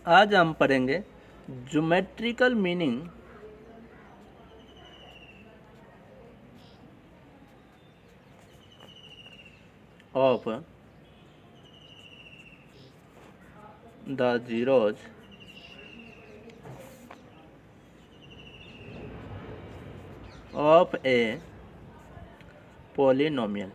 आज हम पढ़ेंगे geometrical meaning of the zeros of A polynomial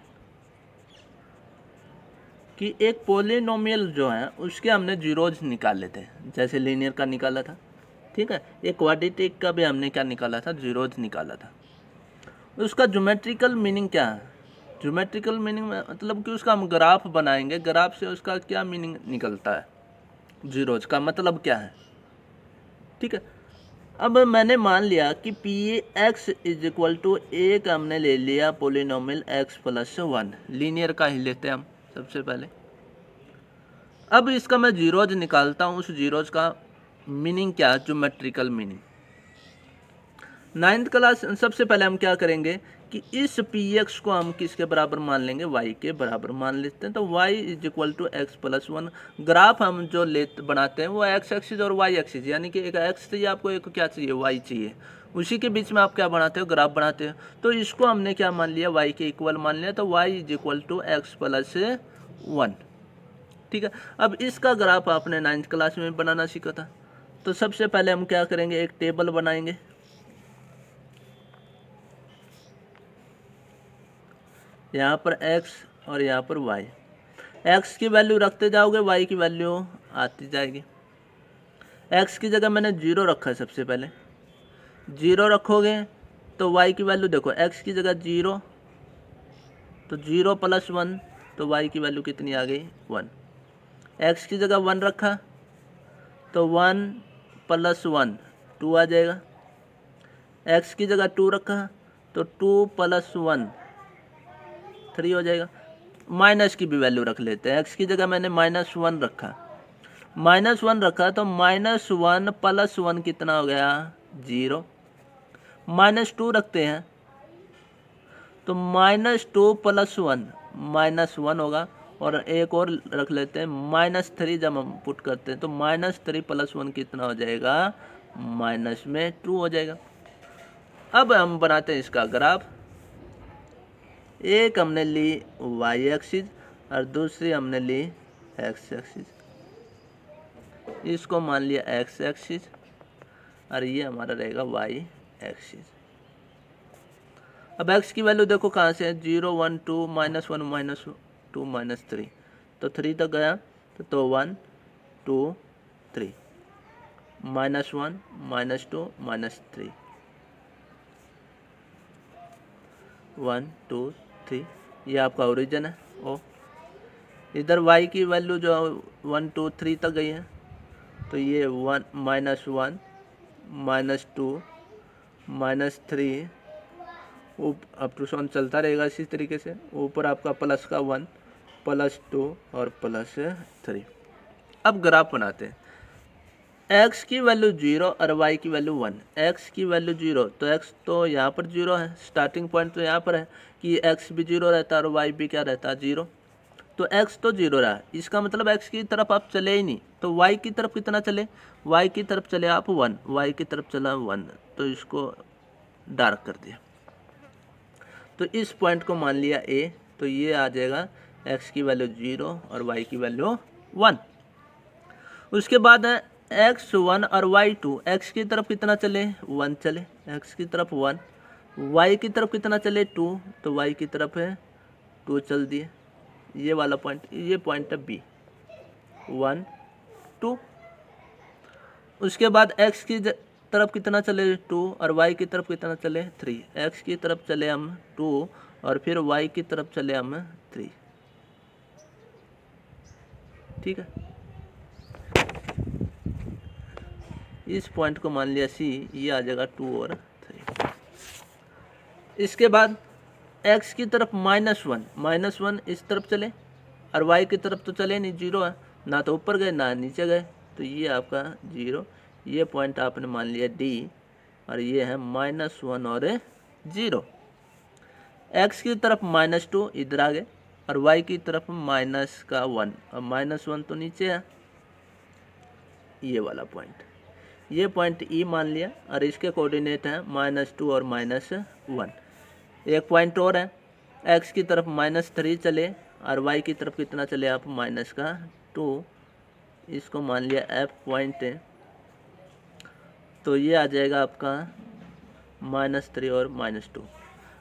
कि एक पोलिनोमियल जो है उसके हमने जीरोज निकाले थे, जैसे लीनियर का निकाला था। ठीक है, एक क्वाड्रेटिक का भी हमने क्या निकाला था, जीरोज निकाला था। उसका ज्योमेट्रिकल मीनिंग क्या है? ज्योमेट्रिकल मीनिंग में मतलब कि उसका हम ग्राफ बनाएंगे, ग्राफ से उसका क्या मीनिंग निकलता है, जीरोज का मतलब क्या है। ठीक है, अब मैंने मान लिया कि P X is equal to A का हमने ले लिया पोलिनोमियल एक्स प्लस 1, लीनियर का ही लेते हैं हम सबसे पहले। अब इसका मैं जीरोज निकालता हूँ, उस जीरोज का मीनिंग क्या है, ज्योमेट्रिकल मीनिंग। 9th क्लास सबसे पहले हम क्या करेंगे कि इस पी एक्स को हम किसके बराबर मान लेंगे, वाई के बराबर मान लेते हैं। तो Y is equal to X plus 1। Graph हम जो बनाते हैं वो एक्स एक्सिस और वाई एक्सिस, यानी कि एक एक्स चाहिए आपको, एक क्या चाहिए, वाई चाहिए। उसी के बीच में आप क्या बनाते हो, ग्राफ बनाते हो। तो इसको हमने क्या मान लिया, वाई के इक्वल मान लिया। तो Y is equal to X plus 1। ठीक है, अब इसका ग्राफ आपने 9th क्लास में बनाना सीखा था। तो सबसे पहले हम क्या करेंगे, एक टेबल बनाएंगे। यहाँ पर x और यहाँ पर y। x की वैल्यू रखते जाओगे, y की वैल्यू आती जाएगी। x की जगह मैंने 0 रखा है, सबसे पहले 0 रखोगे तो y की वैल्यू देखो, x की जगह 0 तो 0 प्लस 1, तो y की वैल्यू कितनी आ गई, 1। x की जगह 1 रखा तो 1 प्लस 1 2 आ जाएगा। x की जगह 2 रखा तो 2 प्लस 1 3 हो जाएगा। माइनस की भी वैल्यू रख लेते हैं, x की जगह मैंने -1 रखा, -1 रखा तो -1 प्लस 1 कितना हो गया, 0। -2 रखते हैं तो -2 प्लस 1 -1 होगा। और एक और रख लेते हैं -3, जब हम पुट करते हैं तो -3 प्लस 1 कितना हो जाएगा, -2 हो जाएगा। अब हम बनाते हैं इसका ग्राफ। एक हमने ली y एक्सिस और दूसरी हमने ली x एक्सिस। इसको मान लिया x एक्सिस और ये हमारा रहेगा y एक्सिस। अब x की वैल्यू देखो कहाँ से है, 0 1 2 -1 -2 -3, तो 3 तक गया तो 1 2 3 -1 -2 -3 1 2 3, ये आपका ओरिजिन है। ओ इधर y की वैल्यू जो 1 2 3 तक गई है, तो ये 1 -1 -2 -3 अप टू ऑन चलता रहेगा इसी तरीके से। ऊपर आपका प्लस का 1 +2 और +3। अब ग्राफ बनाते हैं। x की वैल्यू 0 और y की वैल्यू 1। x की वैल्यू 0 तो x तो यहाँ पर 0 है, स्टार्टिंग पॉइंट तो यहाँ पर है कि x भी 0 रहता है और y भी क्या रहता है, 0। तो x तो 0 रहा, इसका मतलब x की तरफ आप चले ही नहीं। तो y की तरफ कितना चले, y की तरफ चले आप 1, y की तरफ चला 1, तो इसको डार्क कर दिया। तो इस पॉइंट को मान लिया a, तो ये आ जाएगा x की वैल्यू 0 और y की वैल्यू 1। उसके बाद है x1 और y2। x की तरफ कितना चले, 1 चले, x की तरफ 1, y की तरफ कितना चले, 2, तो y की तरफ है 2 चल दिए। ये वाला पॉइंट, ये पॉइंट है b, 1 2। उसके बाद x की तरफ कितना चले, 2, और y की तरफ कितना चले, 3। x की तरफ चले हम 2 और फिर y की तरफ चले हम 3। ठीक है, इस पॉइंट को मान लिया c, ये आ जाएगा 2 और 3। इसके बाद x की तरफ -1 इस तरफ चले और y की तरफ तो चले नहीं, 0 है, ना तो ऊपर गए ना नीचे गए, तो ये आपका 0। ये पॉइंट आपने मान लिया D और ये है -1 और 0। x की तरफ -2 इधर आ गए और y की तरफ -1, और -1 तो नीचे है, ये वाला पॉइंट, ये पॉइंट ई मान लिया और इसके कोऑर्डिनेट हैं -2 और -1। एक पॉइंट और है, एक्स की तरफ -3 चले और वाई की तरफ कितना चले आप -2, इसको मान लिया एफ पॉइंट है, तो ये आ जाएगा आपका -3 और -2।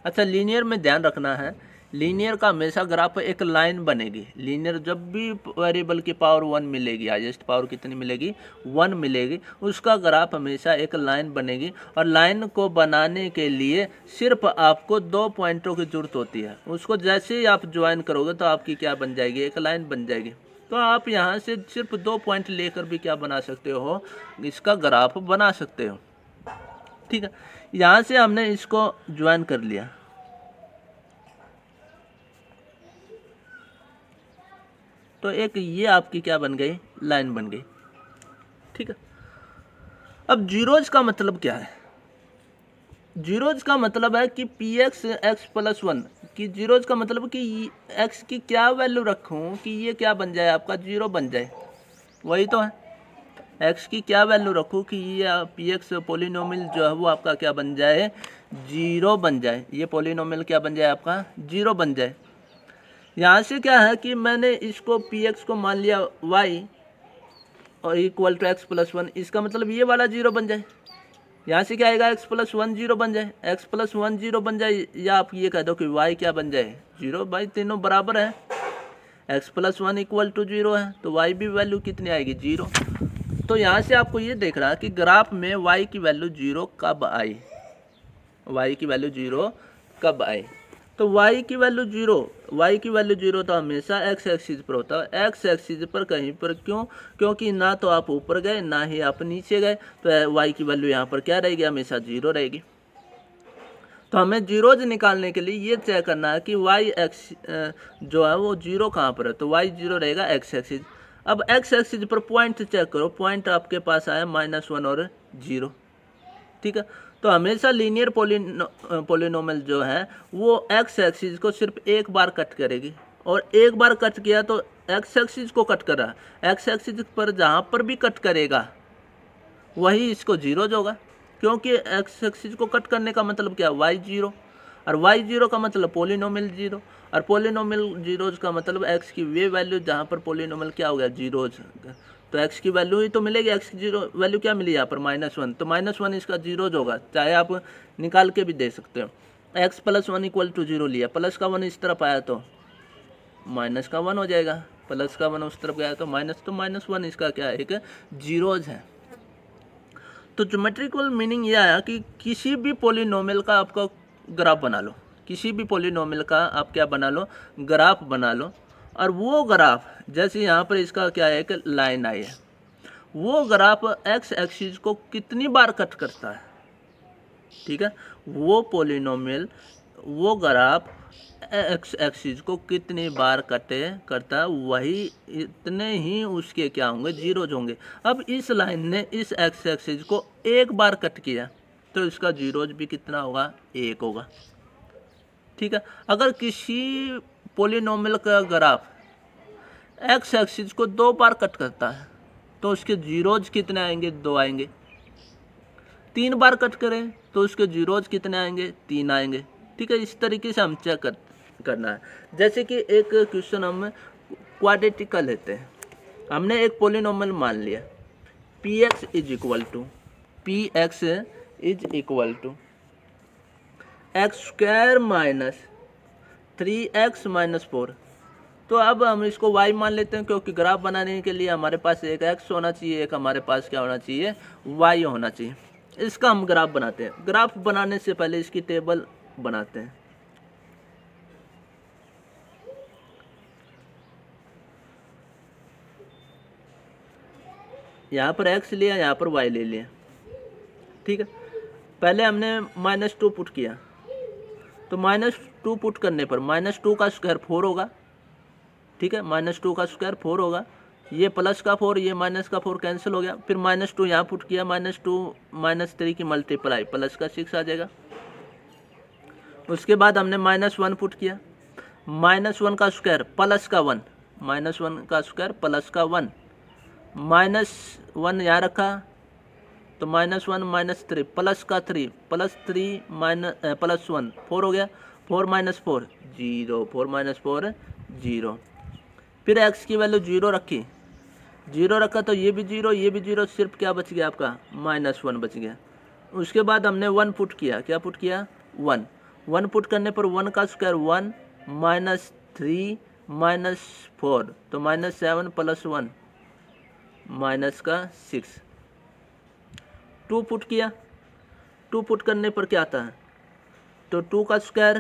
अच्छा, लीनियर में ध्यान रखना है, लीनियर का हमेशा ग्राफ एक लाइन बनेगी। लीनियर जब भी वेरिएबल की पावर 1 मिलेगी, हाईएस्ट पावर कितनी मिलेगी, 1 मिलेगी, उसका ग्राफ हमेशा एक लाइन बनेगी। और लाइन को बनाने के लिए सिर्फ आपको 2 पॉइंटों की जरूरत होती है। उसको जैसे ही आप ज्वाइन करोगे तो आपकी क्या बन जाएगी, एक लाइन बन जाएगी। तो आप यहाँ से सिर्फ 2 पॉइंट लेकर भी क्या बना सकते हो, इसका ग्राफ बना सकते हो। ठीक है, यहाँ से हमने इसको ज्वाइन कर लिया, तो एक ये आपकी क्या बन गई, लाइन बन गई। ठीक है, अब जीरोज का मतलब क्या है? जीरोज का मतलब है कि पी एक्स एक्स प्लस 1 की जीरोज का मतलब कि एक्स की क्या वैल्यू रखूं कि ये क्या बन जाए, आपका 0 बन जाए। वही तो है, एक्स की क्या वैल्यू रखूं कि ये पी एक्स पोलिनोमियल जो है वो आपका क्या बन जाए, 0 बन जाए। ये पोलिनोमियल क्या बन जाए, आपका 0 बन जाए। यहाँ से क्या है कि मैंने इसको पी एक्स को मान लिया वाई और इक्वल टू एक्स प्लस 1, इसका मतलब ये वाला 0 बन जाए। यहाँ से क्या आएगा, एक्स प्लस 1 0 बन जाए, एक्स प्लस 1 0 बन जाए, या आप ये कह दो कि वाई क्या बन जाए, 0। भाई तीनों बराबर है, एक्स प्लस 1 इक्वल टू 0 है, तो वाई भी वैल्यू कितनी आएगी, 0। तो यहाँ से आपको ये देखना है कि ग्राफ में वाई की वैल्यू 0 कब आई, वाई की वैल्यू 0 कब आई। तो y की वैल्यू 0, y की वैल्यू 0 तो हमेशा x एक्सिस पर होता है। x एक्सिस पर कहीं पर क्यों, क्योंकि ना तो आप ऊपर गए ना ही आप नीचे गए, तो y की वैल्यू यहाँ पर क्या रहेगी, हमेशा 0 रहेगी। तो हमें जीरोज निकालने के लिए ये चेक करना है कि y एक्स जो है वो 0 कहाँ पर है, तो y 0 रहेगा x एक्सिस। अब x एक्सिस पर पॉइंट चेक करो, पॉइंट आपके पास आया -1 और 0। ठीक है, तो हमेशा लीनियर पोलिनोमियल जो है वो एक्स एक्सिस को सिर्फ एक बार कट करेगी, और एक बार कट किया तो एक्स एक्सिस को कट कर रहा है, एक्स एक्सिस पर जहाँ पर भी कट करेगा वही इसको 0 होगा, क्योंकि एक्स एक्सिस को कट करने का मतलब क्या, वाई 0, और वाई 0 का मतलब पोलिनोमियल 0, और पोलिनोमियल जीरोज का मतलब एक्स की वे वैल्यू जहाँ पर पोलिनोमियल क्या हो गया, जीरोज, तो x की वैल्यू ही तो मिलेगी। x की 0 वैल्यू क्या मिली यहाँ पर, -1, तो -1 इसका 0 होगा, चाहे आप निकाल के भी दे सकते हो। x प्लस 1 इक्वल टू 0 लिया, प्लस का 1 इस तरफ आया तो माइनस का 1 हो जाएगा, प्लस का 1 उस तरफ गया तो माइनस, तो -1 इसका क्या है, एक जीरोज है। तो ज्योमेट्रिकल मीनिंग यह आया कि किसी भी पोलिनोमियल का आपका ग्राफ बना लो, किसी भी पोलिनोमियल का आप क्या बना लो, ग्राफ बना लो, और वो ग्राफ जैसे यहाँ पर इसका क्या है, एक लाइन आई है, वो ग्राफ एक्स एक्सिस को कितनी बार कट करता है। ठीक है, वो पोलिनोमियल, वो ग्राफ एक्स एक्सिस को कितनी बार करता है, वही इतने ही उसके क्या होंगे, जीरोज होंगे। अब इस लाइन ने इस एक्स एक्सिस को एक बार कट किया तो इसका जीरोज भी कितना होगा, 1 होगा। ठीक है, अगर किसी पोलिनोमियल का ग्राफ एक्स एक्सिस को 2 बार कट करता है तो उसके जीरोज कितने आएंगे, 2 आएंगे। 3 बार कट करें तो उसके जीरोज कितने आएंगे, 3 आएंगे। ठीक है, इस तरीके से हम चेक करना है। जैसे कि एक क्वेश्चन हम क्वाड्रेटिकल लेते हैं, हमने एक पोलिनोमियल मान लिया px is equal to x² - 3x - 4। तो अब हम इसको y मान लेते हैं, क्योंकि ग्राफ बनाने के लिए हमारे पास एक x होना चाहिए, एक हमारे पास क्या होना चाहिए, y होना चाहिए। इसका हम ग्राफ बनाते हैं। ग्राफ बनाने से पहले इसकी टेबल बनाते हैं। यहाँ पर x लिया, यहाँ पर y ले लिया। ठीक है, पहले हमने -2 पुट किया, तो -2 पुट करने पर -2 का स्क्वायर 4 होगा। ठीक है, -2 का स्क्वायर 4 होगा, ये प्लस का 4, ये माइनस का 4 कैंसिल हो गया। फिर -2 यहाँ पुट किया, -2 - 3 की मल्टीप्लाई प्लस का 6 आ जाएगा। उसके बाद हमने -1 पुट किया, -1 का स्क्वायर प्लस का 1, -1 का स्क्वायर प्लस का 1, -1 यहाँ रखा तो -1 -3 प्लस का 3 +3 +1 4 हो गया। 4 - 4 0, 4 - 4 0। फिर x की वैल्यू 0 रखी, 0 रखा तो ये भी 0, ये भी 0, सिर्फ क्या बच गया आपका -1 बच गया। उसके बाद हमने 1 पुट किया, क्या पुट किया 1 पुट करने पर 1 का स्क्वायर 1 -3 -4 तो -7 + 1 -6। 2 पुट किया, 2 पुट करने पर क्या आता है तो 2 का स्क्वायर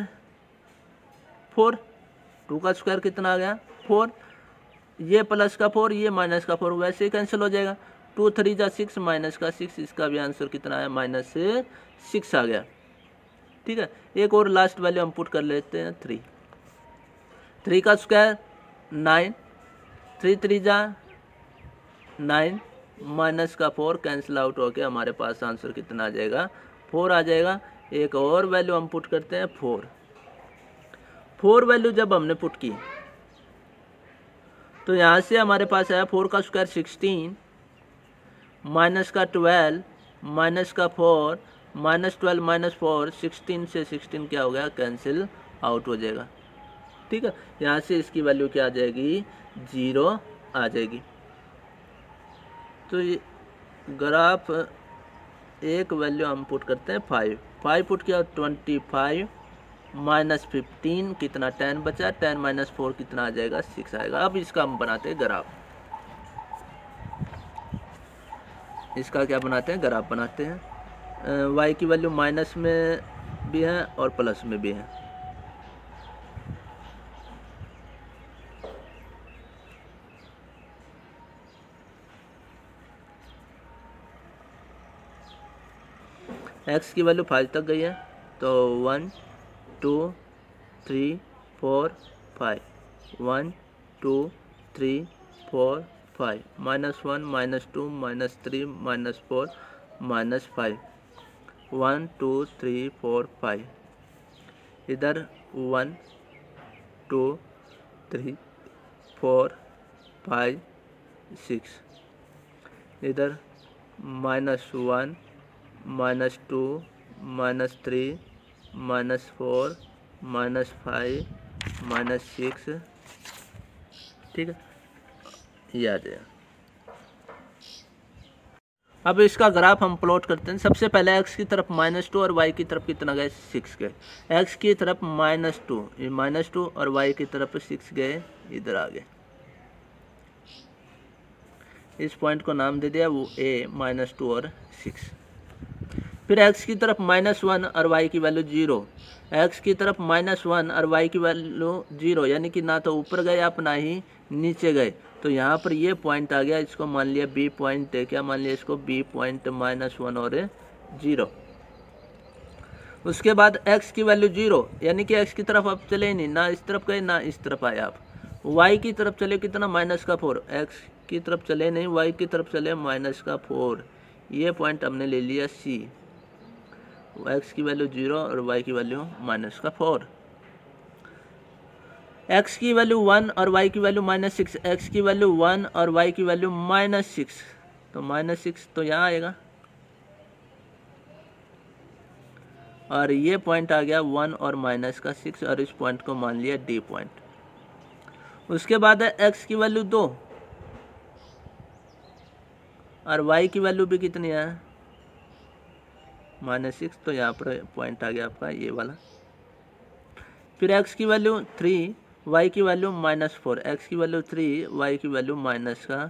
4, 2 का स्क्वायर कितना आ गया 4, ये प्लस का 4 ये माइनस का 4 वैसे ही कैंसिल हो जाएगा। 2 3 जा 6 माइनस का 6, इसका भी आंसर कितना आया -6 आ गया। ठीक है, एक और लास्ट वैल्यू हम पुट कर लेते हैं 3 का स्क्वायर 9, 3 3 जा 9 माइनस का 4 कैंसिल आउट होके हमारे पास आंसर कितना आ जाएगा 4 आ जाएगा। एक और वैल्यू हम पुट करते हैं 4 वैल्यू जब हमने पुट की तो यहाँ से हमारे पास आया 4 का स्क्वायर 16 माइनस का 12 माइनस का 4 -12 -4 16 से 16 क्या हो गया कैंसिल आउट हो जाएगा। ठीक है, यहाँ से इसकी वैल्यू क्या आ जाएगी 0 आ जाएगी। तो ये ग्राफ एक वैल्यू हम पुट करते हैं 5 पुट किया 25 -15 कितना 10 बचा, 10 - 4 कितना आ जाएगा 6 आएगा। अब इसका हम बनाते हैं ग्राफ, इसका क्या बनाते हैं ग्राफ बनाते हैं। y की वैल्यू माइनस में भी है और प्लस में भी है। x की वैल्यू 5 तक गई है तो 1 2 3 4 5 1 2 3 4 5 -1 -2 -3 -4 -5 1 2 3 4 5 इधर 1 2 3 4 5 6 इधर -1 -2 -3 -4 -5 -6। ठीक है, ये आ जाएगा। अब इसका ग्राफ हम प्लॉट करते हैं। सबसे पहले x की तरफ -2 और y की तरफ कितना गए 6 गए। x की तरफ -2 ये -2 और y की तरफ 6 गए, इधर आ गए। इस पॉइंट को नाम दे दिया वो a -2 और 6। फिर x की तरफ -1 और y की वैल्यू 0, x की तरफ -1 और y की वैल्यू 0 यानी कि ना तो ऊपर गए आप ना ही नीचे गए। तो यहाँ पर ये पॉइंट आ गया, इसको मान लिया B पॉइंट है। क्या मान लिया इसको B पॉइंट -1 और 0। उसके बाद x की वैल्यू 0 यानी कि x की तरफ आप चले ही नहीं, ना इस तरफ गए ना इस तरफ आए आप। y की तरफ चले कितना -4, x की तरफ चले नहीं y की तरफ चले -4। ये पॉइंट हमने ले लिया C। x की वैल्यू 0 और y की वैल्यू -4। x की वैल्यू 1 और y की वैल्यू -6, x की वैल्यू 1 और y की वैल्यू -6 तो -6 तो यहाँ आएगा और ये पॉइंट आ गया 1 और -6 और इस पॉइंट को मान लिया D पॉइंट। उसके बाद है x की वैल्यू 2 और y की वैल्यू भी कितनी है -6 तो यहाँ पर पॉइंट आ गया आपका ये वाला। फिर x की वैल्यू 3 y की वैल्यू -4, x की वैल्यू 3 y की वैल्यू -4,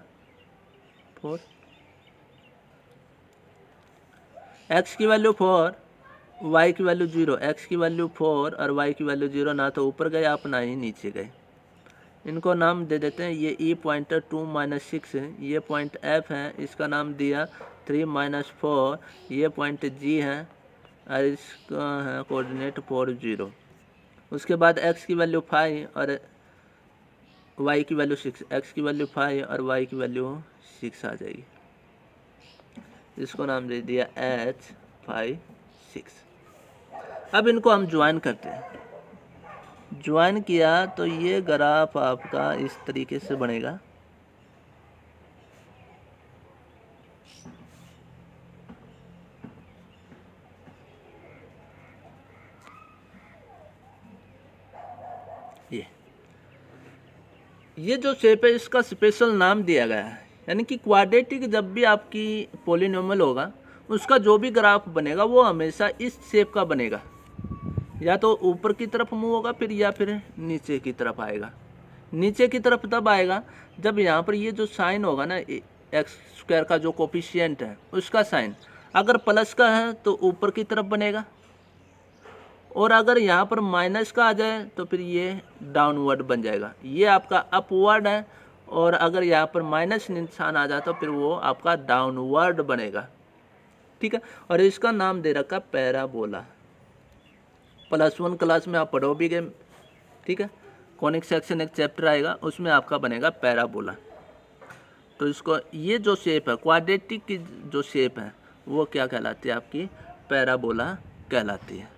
x की वैल्यू 4 y की वैल्यू 0, x की वैल्यू 4 और y की वैल्यू 0, ना तो ऊपर गए आप ना ही नीचे गए। इनको नाम दे देते हैं। ये E पॉइंटर 2 -6 है, ये पॉइंट F है, इसका नाम दिया 3 -4, ये पॉइंट G है और इसका है कोऑर्डिनेट 4 0। उसके बाद x की वैल्यू 5 और y की वैल्यू 6, x की वैल्यू 5 और y की वैल्यू 6 आ जाएगी। इसको नाम दे दिया H 5 6। अब इनको हम ज्वाइन करते हैं। ज्वाइन किया तो ये ग्राफ आपका इस तरीके से बनेगा। ये जो शेप है इसका स्पेशल नाम दिया गया है, यानी कि क्वाड्रेटिक जब भी आपकी पॉलिनोमियल होगा उसका जो भी ग्राफ बनेगा वो हमेशा इस शेप का बनेगा, या तो ऊपर की तरफ मूव होगा फिर या फिर नीचे की तरफ आएगा। नीचे की तरफ तब आएगा जब यहाँ पर ये जो साइन होगा ना एक्स स्क्वायर का जो कोफिशिएंट है उसका साइन अगर प्लस का है तो ऊपर की तरफ बनेगा, और अगर यहाँ पर माइनस का आ जाए तो फिर ये डाउनवर्ड बन जाएगा। ये आपका अपवर्ड है, और अगर यहाँ पर माइनस निशान आ जाए तो फिर वो आपका डाउनवर्ड बनेगा। ठीक है, और इसका नाम दे रखा पैराबोला। +1 क्लास में आप पढ़ो भी गए। ठीक है, कॉनिक सेक्शन एक चैप्टर आएगा उसमें आपका बनेगा पैराबोला। तो इसको ये जो शेप है क्वाड्रेटिक की जो शेप है वो क्या कहलाती है, आपकी पैराबोला कहलाती है।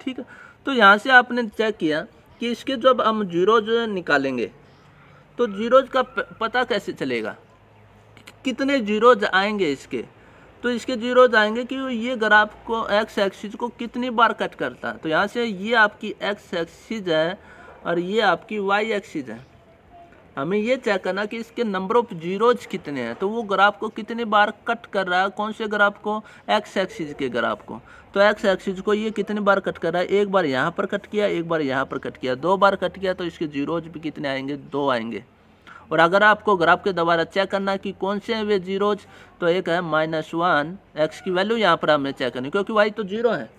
ठीक है, तो यहाँ से आपने चेक किया कि इसके जब हम जीरोज निकालेंगे तो जीरोज का पता कैसे चलेगा, कितने जीरोज आएंगे इसके। तो इसके जीरोज आएंगे कि ये ग्राफ को एक्स एक्सिस को कितनी बार कट करता है। तो यहाँ से ये आपकी एक्स एक्सिस है और ये आपकी वाई एक्सिस है। हमें ये चेक करना कि इसके नंबर ऑफ जीरोज कितने हैं, तो वो ग्राफ को कितनी बार कट कर रहा है, कौन से ग्राफ को, एक्स एक्सिस के ग्राफ को। तो एक्स एक्सिस को ये कितनी बार कट कर रहा है, एक बार यहाँ पर कट किया, एक बार यहाँ पर कट किया, 2 बार कट किया, तो इसके जीरोज भी कितने आएंगे, 2 आएंगे। और अगर आपको ग्राफ के दोबारा चेक करना कि कौन से हैं वे जीरोज, तो एक है -1, एक्स की वैल्यू यहाँ पर हमें चेक करनी क्योंकि वाई तो 0 है,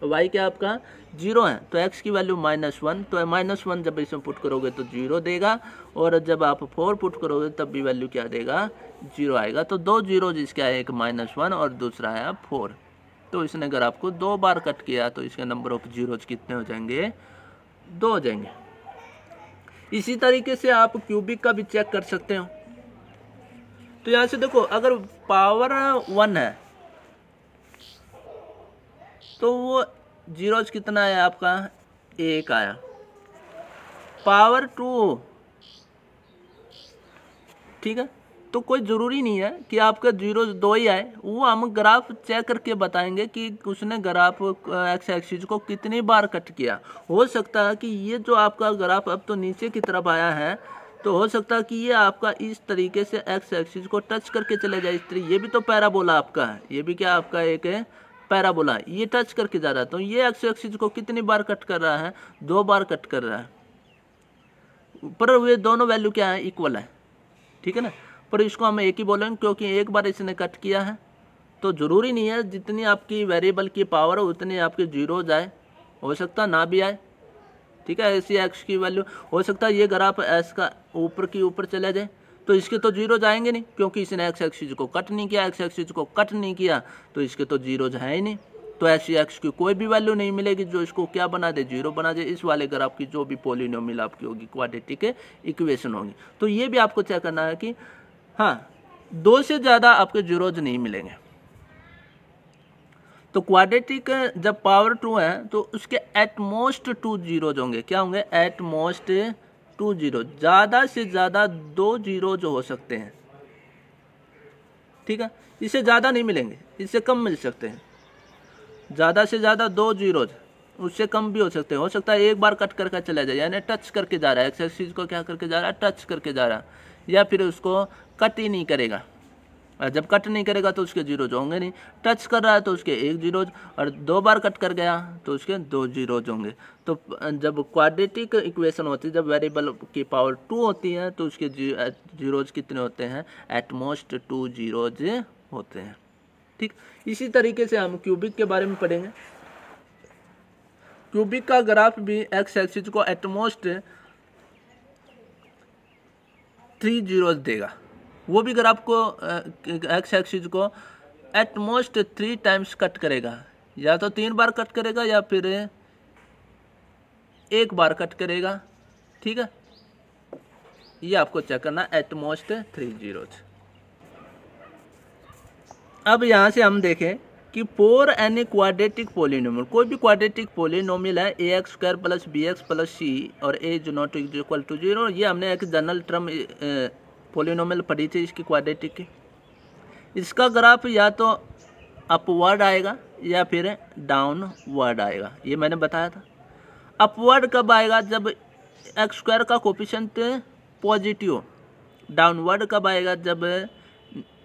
वाई क्या आपका 0 है, तो एक्स की वैल्यू -1, तो -1 जब इसमें पुट करोगे तो 0 देगा, और जब आप 4 पुट करोगे तब भी वैल्यू क्या देगा, 0 आएगा। तो 2 जीरोज इसके आए, एक -1 और दूसरा है 4। तो इसने अगर आपको 2 बार कट किया तो इसके नंबर ऑफ जीरोज कितने हो जाएंगे, 2 हो जाएंगे। इसी तरीके से आप क्यूबिक का भी चेक कर सकते हो। तो यहाँ से देखो अगर पावर 1 है तो वो जीरोज कितना है आपका, 1 आया। पावर 2, ठीक है, तो कोई ज़रूरी नहीं है कि आपका जीरोज 2 ही आए, वो हम ग्राफ चेक करके बताएंगे कि उसने ग्राफ एक्स एक्सिस को कितनी बार कट किया। हो सकता है कि ये जो आपका ग्राफ अब तो नीचे की तरफ आया है, तो हो सकता है कि ये आपका इस तरीके से एक्स एक्सिस को टच करके चले जाए, इस तरीके। ये भी तो पैराबोला आपका है, ये भी क्या आपका एक है पैराबोला, ये टच करके जा रहा है। तो ये एक्स एक्सिस को कितनी बार कट कर रहा है, 2 बार कट कर रहा है, पर वे दोनों वैल्यू क्या है, इक्वल है। ठीक है ना, पर इसको हम एक ही बोलेंगे क्योंकि एक बार इसने कट किया है। तो ज़रूरी नहीं है जितनी आपकी वेरिएबल की पावर हो उतनी आपके जीरोज आए, हो सकता ना भी आए। ठीक है, ऐसी एक्स की वैल्यू हो सकता है ये ग्राफ एस का ऊपर की ऊपर चले जाए, तो इसके तो जीरोज आएंगे नहीं क्योंकि इसने एक्स एक्सिस को कट नहीं किया, एक्स एक्सिस को कट नहीं किया तो इसके तो जीरोज है ही नहीं। तो ऐसी एक्स की कोई भी वैल्यू नहीं मिलेगी जो इसको क्या बना दे, 0 बना दे। इस वाले ग्राफ की जो भी पॉलिनोमियल आपकी होगी क्वाड्रेटिक इक्वेशन होगी। तो ये भी आपको चेक करना है कि हाँ 2 से ज़्यादा आपके जीरोज नहीं मिलेंगे। तो क्वाड्रेटिक जब पावर 2 है तो उसके एटमोस्ट 2 जीरोज होंगे। क्या होंगे, एटमोस्ट 2 जीरो, ज़्यादा से ज़्यादा 2 जीरोज हो सकते हैं। ठीक है, इससे ज़्यादा नहीं मिलेंगे, इससे कम मिल सकते हैं। ज़्यादा से ज़्यादा 2 जीरोज, उससे कम भी हो सकते हैं। हो सकता है एक बार कट करके चला जाए, यानी टच करके जा रहा है, एक्स एक्सिस को क्या करके जा रहा है, टच करके जा रहा है, या फिर उसको कट ही नहीं करेगा। जब कट नहीं करेगा तो उसके जीरोज होंगे नहीं, टच कर रहा है तो उसके 1 जीरोज, और 2 बार कट कर गया तो उसके 2 जीरोज होंगे। तो जब क्वाड्रेटिक इक्वेशन होती है, जब वेरिएबल की पावर 2 होती है तो उसके जीरोज कितने होते हैं, एटमोस्ट 2 जीरोज होते हैं। ठीक, इसी तरीके से हम क्यूबिक के बारे में पढ़ेंगे। क्यूबिक का ग्राफ भी एक्स एक्सिस को एटमोस्ट 3 जीरोज देगा। वो भी ग्राफ को एक्स एक्सिस को एटमोस्ट 3 टाइम्स कट करेगा, या तो 3 बार कट करेगा या फिर 1 बार कट करेगा। ठीक है, ये आपको चेक करना, एटमोस्ट 3 जीरोज। अब यहाँ से हम देखें कि फॉर एनी क्वाड्रेटिक पॉलिनोमियल, कोई भी क्वाड्रेटिक पॉलिनोमियल है ax² + bx + c और a is not equal to 0। ये हमने एक जनरल टर्म पॉलिनोमियल पढ़ी थी इसकी क्वाड्रेटिक की। इसका ग्राफ या तो अपवर्ड आएगा या फिर डाउनवर्ड आएगा, ये मैंने बताया था। अपवर्ड कब आएगा, जब एक्स स्क्वायर का कोफिशिएंट पॉजिटिव, डाउनवर्ड कब आएगा, जब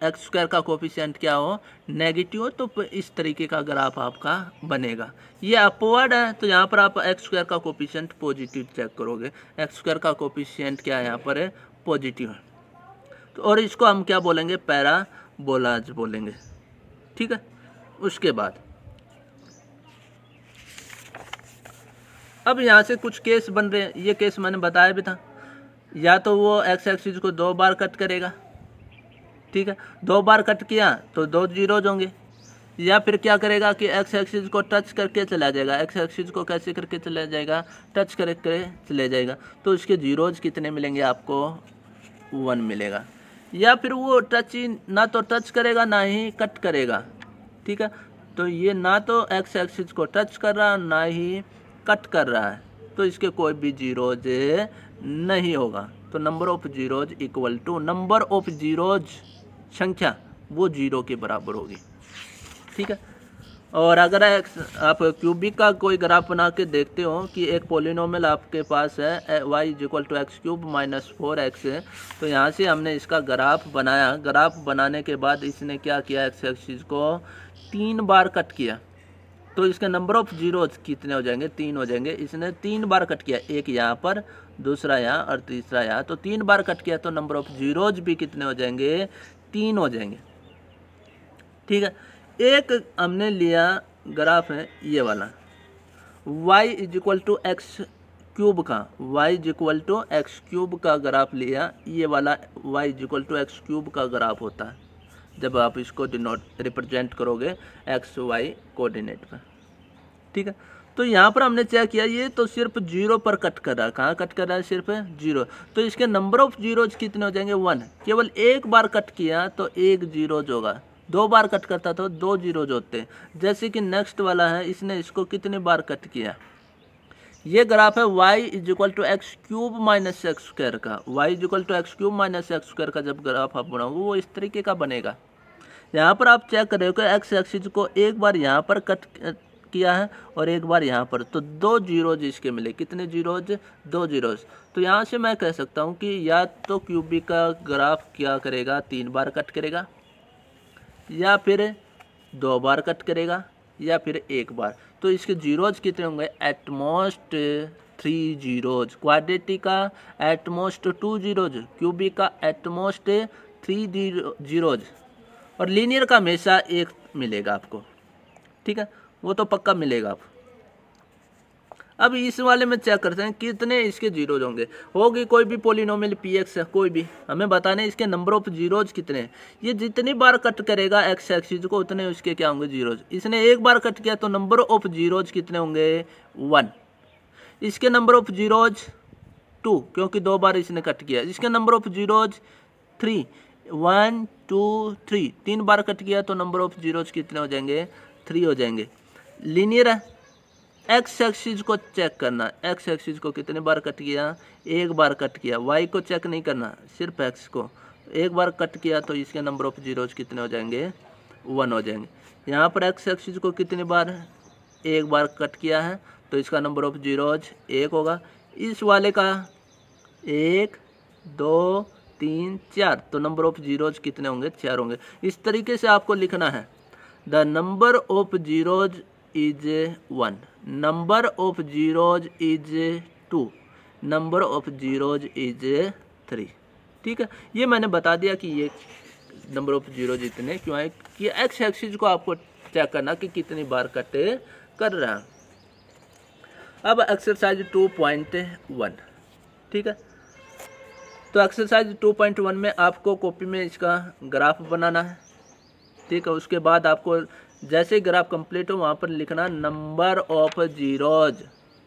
एक्स स्क्वायर का कोफिशिएंट क्या हो, नेगेटिव हो, तो इस तरीके का ग्राफ आपका बनेगा। ये अपवर्ड है तो यहाँ पर आप एक्स स्क्वायर का कोफिशिएंट पॉजिटिव चेक करोगे, एक्स स्क्वायर का कोफिशिएंट क्या है यहाँ पर है, पॉजिटिव है। तो और इसको हम क्या बोलेंगे, पैराबोलाज बोलेंगे, ठीक है। उसके बाद अब यहाँ से कुछ केस बन रहे हैं, ये केस मैंने बताया भी था, या तो वो एक्स एक्सिस को 2 बार कट करेगा, ठीक है, 2 बार कट किया तो 2 जीरोज होंगे, या फिर क्या करेगा कि एक्स एक्सिस को टच करके चला जाएगा, एक्स एक्सिस को कैसे करके चला जाएगा, टच करके चले जाएगा, तो इसके जीरोज कितने मिलेंगे आपको, 1 मिलेगा। या फिर वो टच ही ना तो टच करेगा ना ही कट करेगा, ठीक है, तो ये ना तो एक्स एक्सिस को टच कर रहा ना ही कट कर रहा है, तो इसके कोई भी जीरोज नहीं होगा। तो number of zeros equal to number of zeros संख्या वो 0 के बराबर होगी, ठीक है। और अगर आप क्यूबिक का कोई ग्राफ बना के देखते हो कि एक पॉलिनोमियल आपके पास है y equal to X cube minus 4x है, तो यहाँ से हमने इसका ग्राफ बनाया, ग्राफ बनाने के बाद इसने क्या किया, एक्स एक्सिस को 3 बार कट किया, तो इसके नंबर ऑफ जीरोज कितने हो जाएंगे, 3 हो जाएंगे। इसने 3 बार कट किया, एक यहाँ पर, दूसरा यहाँ और तीसरा यहाँ, तो 3 बार कट किया तो नंबर ऑफ जीरोज भी कितने हो जाएंगे, 3 हो जाएंगे, ठीक है। एक हमने लिया ग्राफ है ये वाला y equal to X cube का, y equal to X cube का ग्राफ लिया, ये वाला y equal to X cube का ग्राफ होता है जब आप इसको डिनोट रिप्रेजेंट करोगे एक्स वाई कोऑर्डिनेट पर, ठीक है। तो यहाँ पर हमने चेक किया, ये तो सिर्फ 0 पर कट कर रहा है, कहाँ कट कर रहा है, सिर्फ 0, तो इसके नंबर ऑफ जीरोज कितने हो जाएंगे, 1। केवल एक बार कट किया तो 1 जीरोज होगा, 2 बार कट करता तो 2 जीरोज होते हैं। जैसे कि नेक्स्ट वाला है, इसने इसको कितने बार कट किया, ये ग्राफ है y equal to X cube minus X square का, y equal to X cube minus X square का जब ग्राफ आप बनाओगे वो इस तरीके का बनेगा। यहाँ पर आप चेक कर रहे हो कि एक्स एक्सिस को एक बार यहाँ पर कट किया है और एक बार यहाँ पर, तो 2 जीरोज इसके मिले, कितने जीरोज, 2 जीरोज। तो यहाँ से मैं कह सकता हूँ कि या तो क्यूबिक का ग्राफ क्या करेगा, 3 बार कट करेगा, या फिर 2 बार कट करेगा, या फिर 1 बार। तो इसके जीरोज कितने होंगे, एटमोस्ट 3 जीरोज, क्वाड्रेटिक का एटमोस्ट 2 जीरोज, क्यूबिक का एटमोस्ट 3 जीरोज, और लीनियर का हमेशा 1 मिलेगा आपको, ठीक है, वो तो पक्का मिलेगा आप। अब इस वाले में चेक करते हैं कितने इसके जीरोज होंगे, होगी कोई भी पॉलिनोमियल px है, कोई भी, हमें बताने इसके नंबर ऑफ जीरोज कितने हैं। ये जितनी बार कट करेगा एक्स एक्सिस को उतने उसके क्या होंगे, जीरोज। इसने एक बार कट किया तो नंबर ऑफ जीरोज कितने होंगे, 1। इसके नंबर ऑफ जीरोज 2, क्योंकि 2 बार इसने कट किया। इसके number of zeros 3, 1 2 3, 3 bar cut किया तो नंबर ऑफ जीरोज कितने हो जाएंगे, 3 हो जाएंगे। लीनियर है, एक्स एक्सिस को चेक करना, एक्स एक्सिस को कितने बार कट किया, 1 बार कट किया। वाई को चेक नहीं करना, सिर्फ एक्स को 1 बार कट किया तो इसके नंबर ऑफ जीरोज कितने हो जाएंगे, 1 हो जाएंगे। यहाँ पर एक्स एक्सिस को कितनी बार, 1 बार कट किया है तो इसका नंबर ऑफ जीरोज 1 होगा। इस वाले का 1 2 3 4, तो नंबर ऑफ जीरोज कितने होंगे, 4 होंगे। इस तरीके से आपको लिखना है, the number of zeros is 1, number of zeros is 2, number of zeros is 3, ठीक है। ये मैंने बता दिया कि ये नंबर ऑफ जीरोज इतने क्यों है, कि एक्स एक्सिस को आपको चेक करना कि कितनी बार कट कर रहा है। अब एक्सरसाइज 2.1, ठीक है। तो एक्सरसाइज 2.1 में आपको कॉपी में इसका ग्राफ बनाना है, ठीक है। उसके बाद आपको जैसे ही ग्राफ कंप्लीट हो वहाँ पर लिखना number of zeros.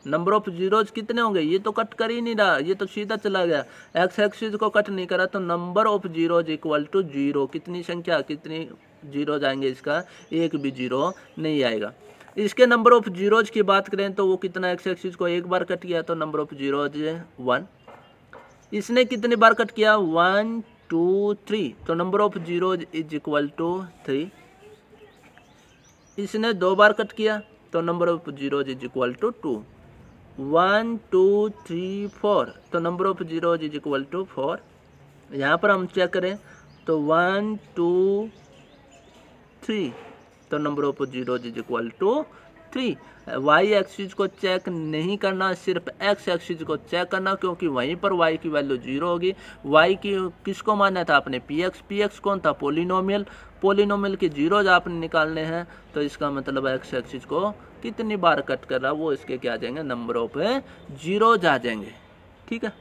Number of zeros कितने होंगे, ये तो कट कर ही नहीं रहा, ये तो सीधा चला गया, एक्स एक्सिस को कट नहीं करा, तो number of zeros equal to 0। कितनी संख्या, कितनी जीरोज आएंगे, इसका 1 भी जीरो नहीं आएगा। इसके नंबर ऑफ जीरोज की बात करें तो वो कितना, एक्स एक्सिस को 1 बार कट किया तो नंबर ऑफ जीरोज 1। इसने कितनी बार कट किया, 1 2 3, तो number of zeros is equal to 3। इसने 2 बार कट किया तो number of zeros is equal to 2। 1 2 3 4, तो number of zeros is equal to 4। यहाँ पर हम चेक करें तो 1 2 3, तो number of zeros is equal to 3। Y axis को चेक नहीं करना, सिर्फ एक्स एक्सिस को चेक करना, क्योंकि वहीं पर वाई की वैल्यू 0 होगी। वाई की किसको माना था आपने? पी एक्स कौन था? पोलिनोमियल। पोलिनोमियल के जीरोज आपने निकालने हैं, तो इसका मतलब एक्स एक्सिस को कितनी बार कट कर रहा है वो इसके क्या आ जाएंगे? नंबर ऑफ जीरोज आ जाएंगे। ठीक है।